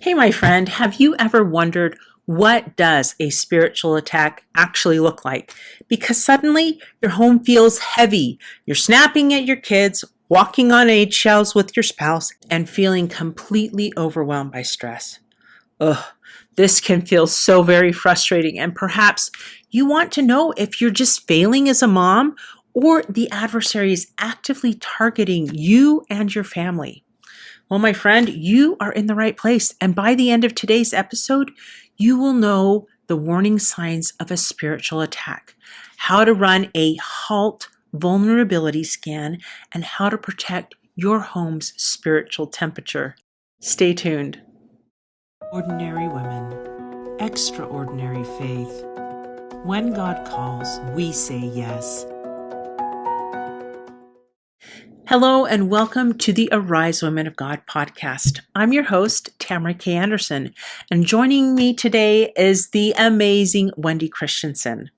Hey, my friend, have you ever wondered what does a spiritual attack actually look like? Because suddenly your home feels heavy. You're snapping at your kids, walking on eggshells with your spouse, and feeling completely overwhelmed by stress. Ugh, this can feel so very frustrating, and perhaps you want to know if you're just failing as a mom or the adversary is actively targeting you and your family. Well, my friend, you are in the right place. And by the end of today's episode, you will know the warning signs of a spiritual attack, how to run a HALT vulnerability scan, and how to protect your home's spiritual temperature. Stay tuned. Ordinary women, extraordinary faith. When God calls, we say yes. Hello and welcome to the Arise Women of God podcast. I'm your host, Tamara K. Anderson, and joining me today is the amazing Wendy Christensen.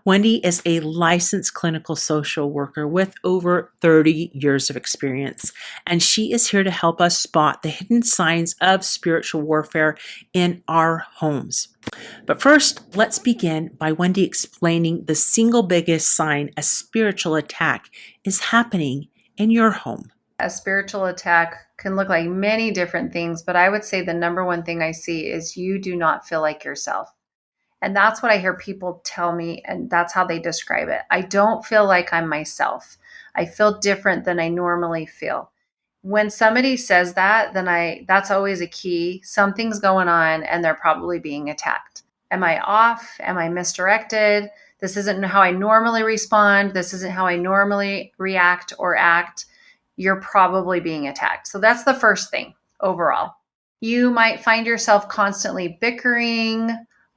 Wendy is a licensed clinical social worker with over 30 years of experience, and she is here to help us spot the hidden signs of spiritual warfare in our homes. But first, let's begin by Wendy explaining the single biggest sign a spiritual attack is happening in your home. A spiritual attack can look like many different things, but I would say the number one thing I see is you do not feel like yourself. And that's what I hear people tell me, and that's how they describe it. I don't feel like I'm myself. I feel different than I normally feel. When somebody says that, then that's always a key. Something's going on and they're probably being attacked. Am I off? Am I misdirected? This isn't how I normally respond. This isn't how I normally react or act. You're probably being attacked. So that's the first thing overall. You might find yourself constantly bickering,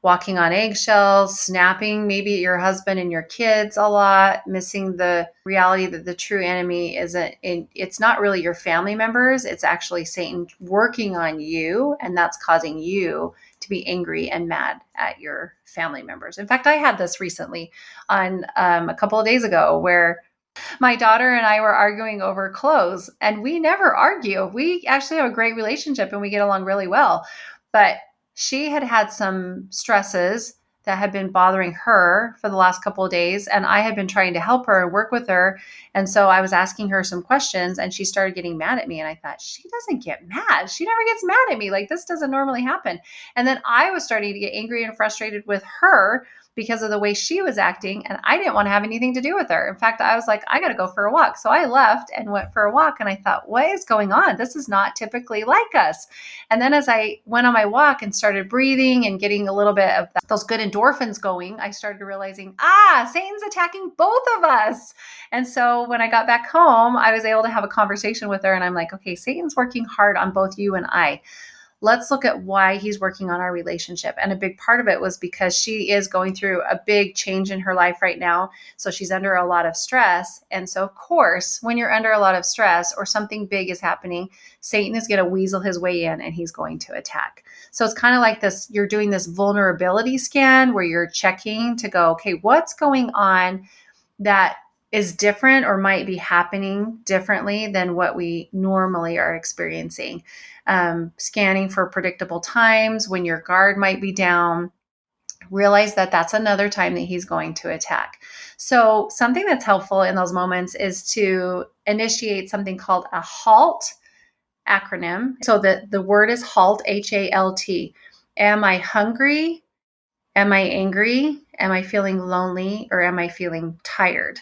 walking on eggshells, snapping maybe at your husband and your kids a lot, missing the reality that the true enemy it's not really your family members. It's actually Satan working on you, and that's causing you to be angry and mad at your family members. In fact, I had this recently on a couple of days ago where my daughter and I were arguing over clothes, and we never argue. We actually have a great relationship and we get along really well. But she had had some stresses that had been bothering her for the last couple of days, and I had been trying to help her and work with her. And so I was asking her some questions, and she started getting mad at me. And I thought, she doesn't get mad. She never gets mad at me. Like, this doesn't normally happen. And then I was starting to get angry and frustrated with her because of the way she was acting, and I didn't want to have anything to do with her. In fact, I was like, I got to go for a walk. So I left and went for a walk, and I thought, what is going on? This is not typically like us. And then as I went on my walk and started breathing and getting a little bit of those good endorphins going, I started realizing, Satan's attacking both of us. And so when I got back home, I was able to have a conversation with her, and I'm like, okay, Satan's working hard on both you and I. Let's look at why he's working on our relationship. And a big part of it was because she is going through a big change in her life right now. So she's under a lot of stress. And so, of course, when you're under a lot of stress or something big is happening, Satan is going to weasel his way in and he's going to attack. So it's kind of like this, you're doing this vulnerability scan where you're checking to go, okay, what's going on that is different or might be happening differently than what we normally are experiencing. Scanning for predictable times when your guard might be down. Realize that that's another time that he's going to attack. So something that's helpful in those moments is to initiate something called a HALT acronym. So the word is HALT, HALT. Am I hungry? Am I angry? Am I feeling lonely? Or am I feeling tired?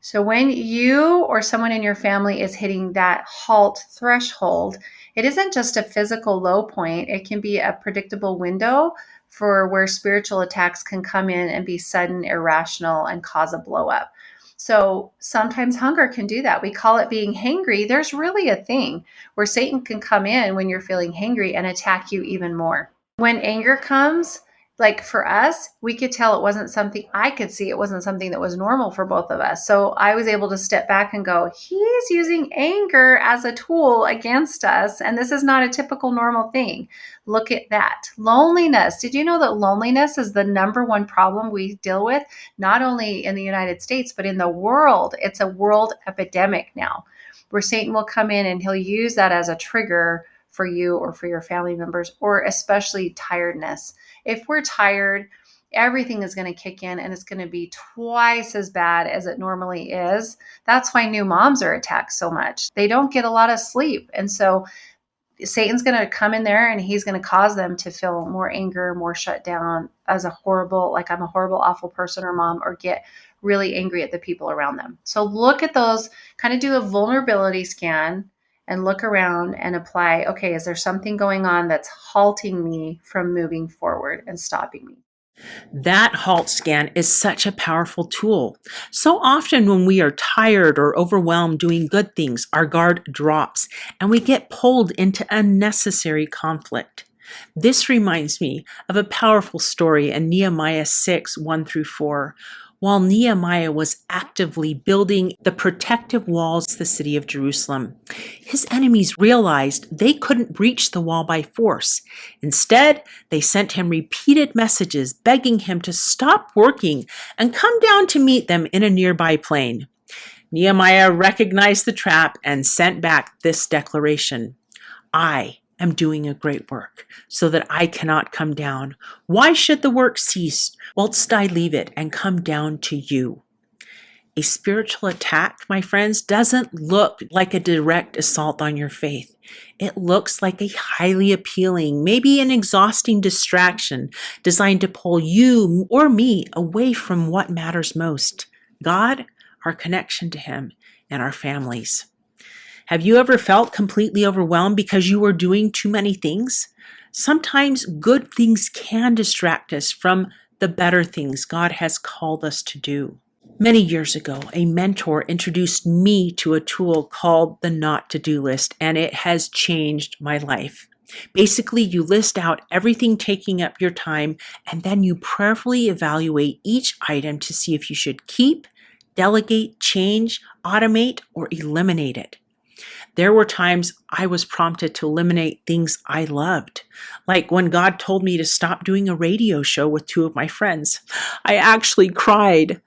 So when you or someone in your family is hitting that HALT threshold, it isn't just a physical low point. It can be a predictable window for where spiritual attacks can come in and be sudden, irrational, and cause a blow up. So sometimes hunger can do that. We call it being hangry. There's really a thing where Satan can come in when you're feeling hangry and attack you even more. When anger comes, like for us, we could tell it wasn't something, I could see it wasn't something that was normal for both of us. So I was able to step back and go, he's using anger as a tool against us. And this is not a typical normal thing. Look at that. Loneliness. Did you know that loneliness is the number one problem we deal with, not only in the United States, but in the world? It's a world epidemic now, where Satan will come in and he'll use that as a trigger for you or for your family members, or especially tiredness. If we're tired, everything is going to kick in and it's going to be twice as bad as it normally is. That's why new moms are attacked so much. They don't get a lot of sleep. And so Satan's going to come in there and he's going to cause them to feel more anger, more shut down as a horrible, like I'm a horrible, awful person or mom, or get really angry at the people around them. So look at those, kind of do a vulnerability scan and look around and apply, okay, is there something going on that's halting me from moving forward and stopping me? That halt scan is such a powerful tool. So often, when we are tired or overwhelmed doing good things, our guard drops and we get pulled into unnecessary conflict. This reminds me of a powerful story in Nehemiah 6 1 through 4. While Nehemiah was actively building the protective walls of the city of Jerusalem, his enemies realized they couldn't breach the wall by force. Instead, they sent him repeated messages begging him to stop working and come down to meet them in a nearby plain. Nehemiah recognized the trap and sent back this declaration: I am doing a great work, so that I cannot come down. Why should the work cease whilst I leave it and come down to you? A spiritual attack, my friends, doesn't look like a direct assault on your faith. It looks like a highly appealing, maybe an exhausting distraction designed to pull you or me away from what matters most: God, our connection to Him, and our families. Have you ever felt completely overwhelmed because you were doing too many things? Sometimes good things can distract us from the better things God has called us to do. Many years ago, a mentor introduced me to a tool called the not to do list, and it has changed my life. Basically, you list out everything taking up your time, and then you prayerfully evaluate each item to see if you should keep, delegate, change, automate, or eliminate it. There were times I was prompted to eliminate things I loved, like when God told me to stop doing a radio show with two of my friends. I actually cried.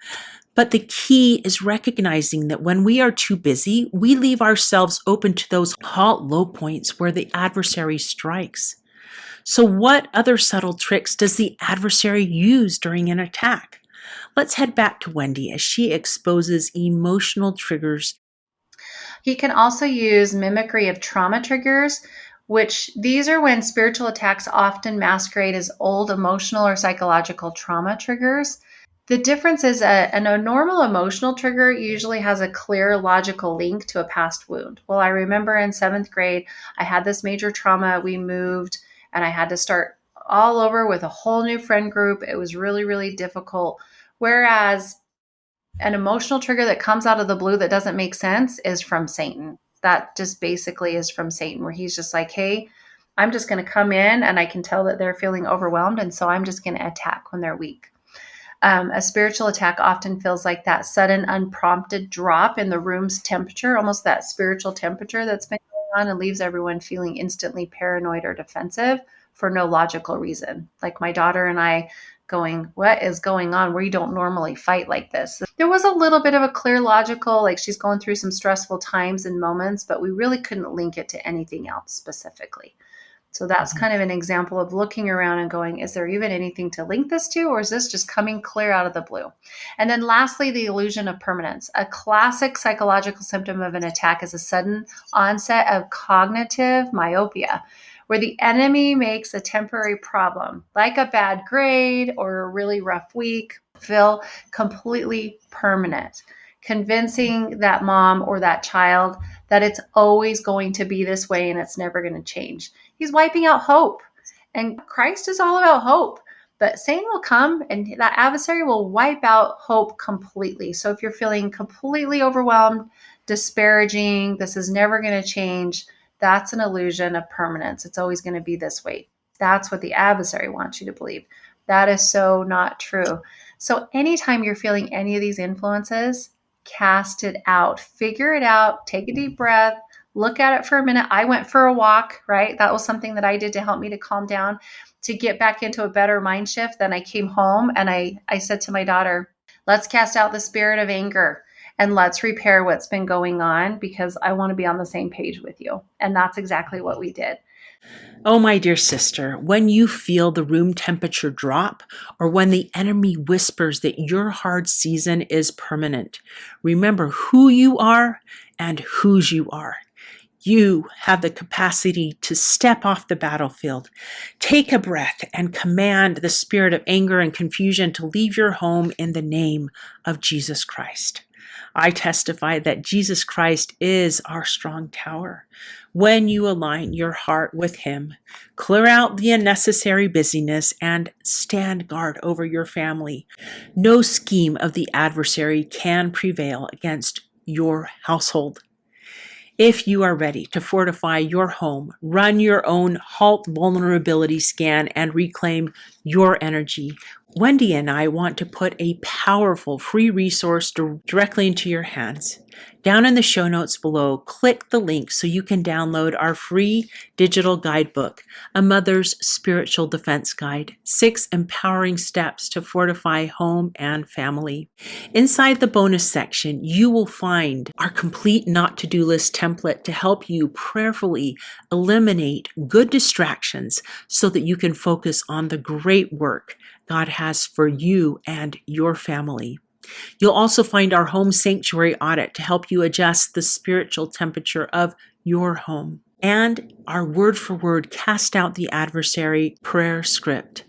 But the key is recognizing that when we are too busy, we leave ourselves open to those halt low points where the adversary strikes. So, what other subtle tricks does the adversary use during an attack? Let's head back to Wendy as she exposes emotional triggers. He can also use mimicry of trauma triggers, which these are when spiritual attacks often masquerade as old emotional or psychological trauma triggers. The difference is a normal emotional trigger usually has a clear logical link to a past wound. Well, I remember in seventh grade, I had this major trauma. We moved and I had to start all over with a whole new friend group. It was really, really difficult. Whereas an emotional trigger that comes out of the blue that doesn't make sense is from Satan. That just basically is from Satan, where he's just like, hey, I'm just going to come in and I can tell that they're feeling overwhelmed. And so I'm just going to attack when they're weak. A spiritual attack often feels like that sudden, unprompted drop in the room's temperature, almost that spiritual temperature that's been going on, and leaves everyone feeling instantly paranoid or defensive for no logical reason. Like my daughter and I going, what is going on? We don't normally fight like this. There was a little bit of a clear logical, like she's going through some stressful times and moments, but we really couldn't link it to anything else specifically. So that's kind of an example of looking around and going, is there even anything to link this to, or is this just coming clear out of the blue? And then lastly, the illusion of permanence. A classic psychological symptom of an attack is a sudden onset of cognitive myopia, where the enemy makes a temporary problem, like a bad grade or a really rough week, feel completely permanent, convincing that mom or that child that it's always going to be this way and it's never going to change. He's wiping out hope. And Christ is all about hope. But Satan will come and that adversary will wipe out hope completely. So if you're feeling completely overwhelmed, disparaging, this is never going to change, that's an illusion of permanence. It's always going to be this way. That's what the adversary wants you to believe. That is so not true. So anytime you're feeling any of these influences, cast it out, figure it out, take a deep breath, look at it for a minute. I went for a walk, right? That was something that I did to help me to calm down, to get back into a better mind shift. Then I came home and I said to my daughter, let's cast out the spirit of anger and let's repair what's been going on because I want to be on the same page with you. And that's exactly what we did. Oh, my dear sister, when you feel the room temperature drop or when the enemy whispers that your hard season is permanent, remember who you are and whose you are. You have the capacity to step off the battlefield, take a breath, and command the spirit of anger and confusion to leave your home in the name of Jesus Christ. I testify that Jesus Christ is our strong tower. When you align your heart with Him, clear out the unnecessary busyness and stand guard over your family. No scheme of the adversary can prevail against your household. If you are ready to fortify your home, run your own HALT vulnerability scan, and reclaim your energy, Wendy and I want to put a powerful free resource directly into your hands. Down in the show notes below, click the link so you can download our free digital guidebook, A Mother's Spiritual Defense Guide, 6 Empowering Steps to Fortify Home and Family. Inside the bonus section, you will find our complete not to-do list template to help you prayerfully eliminate good distractions so that you can focus on the great work God has for you and your family. You'll also find our home sanctuary audit to help you adjust the spiritual temperature of your home, and our word-for-word Cast Out the Adversary prayer script.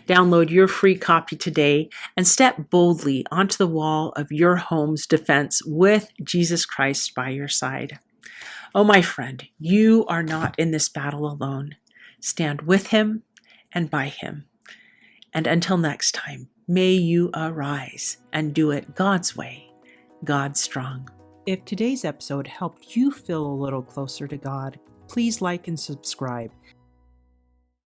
Download your free copy today and step boldly onto the wall of your home's defense with Jesus Christ by your side. Oh, my friend, you are not in this battle alone. Stand with Him and by Him. And until next time, may you arise and do it God's way, God strong. If today's episode helped you feel a little closer to God, please like and subscribe.